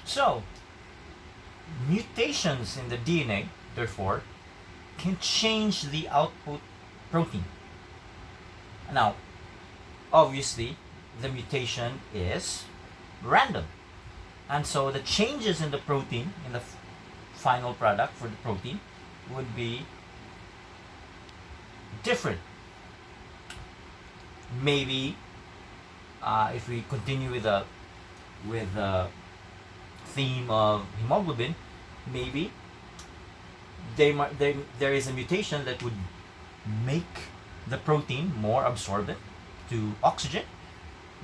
So, mutations in the DNA, therefore, can change the output protein. Now, obviously, the mutation is random. And so the changes in the protein, in the final product for the protein, would be different. Maybe if we continue with the theme of hemoglobin, maybe there is a mutation that would make the protein more absorbent to oxygen.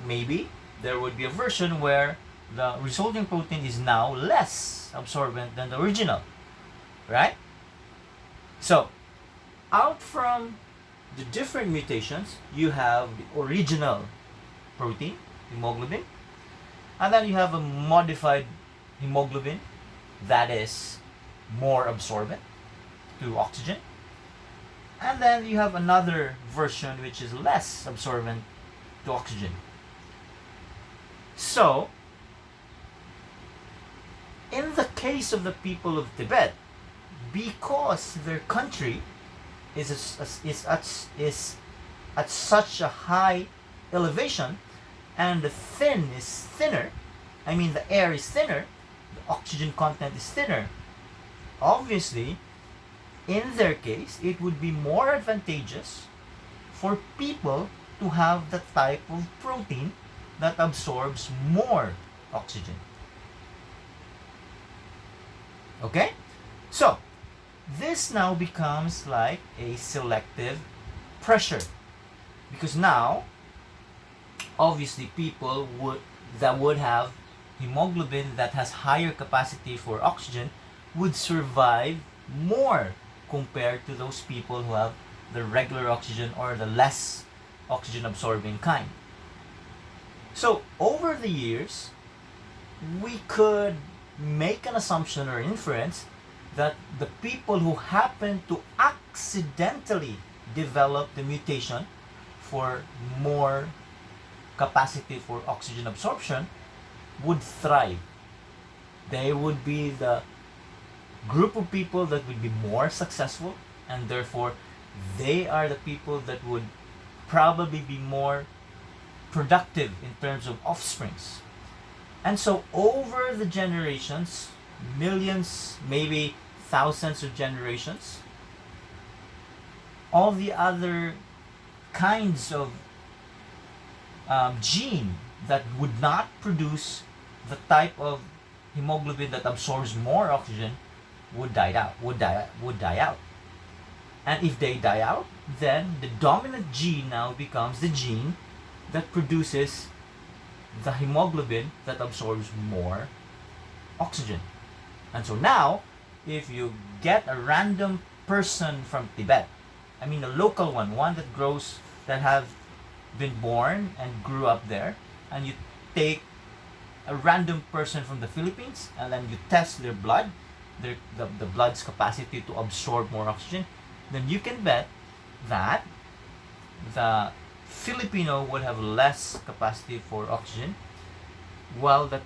Maybe there would be a version where the resulting protein is now less absorbent than the original, right? So, out from the different mutations, you have the original protein, hemoglobin, and then you have a modified hemoglobin that is more absorbent to oxygen, and then you have another version which is less absorbent to oxygen. So, in the case of the people of Tibet, because their country is at such a high elevation, and the the air is thinner, the oxygen content is thinner. Obviously, in their case, it would be more advantageous for people to have the type of protein that absorbs more oxygen. Okay? So, this now becomes like a selective pressure. Because now, obviously, people that would have hemoglobin that has higher capacity for oxygen would survive more compared to those people who have the regular oxygen or the less oxygen absorbing kind. So, over the years, we could make an assumption or inference that the people who happen to accidentally develop the mutation for more capacity for oxygen absorption would thrive. They would be the group of people that would be more successful, and therefore they are the people that would probably be more productive in terms of offsprings. And so over the generations, millions, maybe thousands of generations, all the other kinds of gene that would not produce the type of hemoglobin that absorbs more oxygen would die out. And if they die out, then the dominant gene now becomes the gene that produces the hemoglobin that absorbs more oxygen. And so now, if you get a random person from Tibet, I mean a local one that have been born and grew up there, and you take a random person from the Philippines and then you test their blood, the blood's capacity to absorb more oxygen, then you can bet that the Filipino would have less capacity for oxygen, while the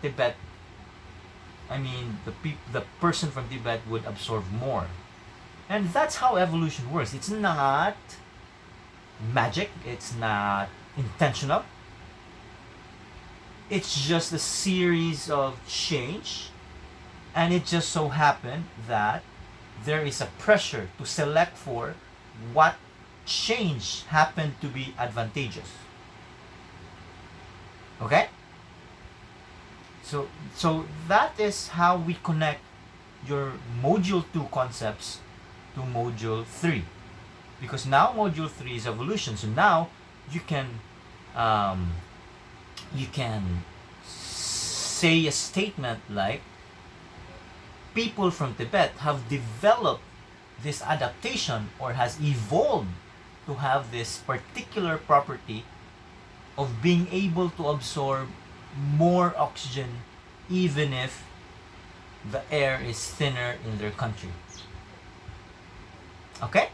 person from Tibet would absorb more. And that's how evolution works. It's not magic, it's not intentional. It's just a series of change, and it just so happened that there is a pressure to select for what change happened to be advantageous. Okay? So that is how we connect your module 2 concepts to module 3. Because now module 3 is evolution. So now you can say a statement like, people from Tibet have developed this adaptation or has evolved to have this particular property of being able to absorb more oxygen even if the air is thinner in their country. Okay?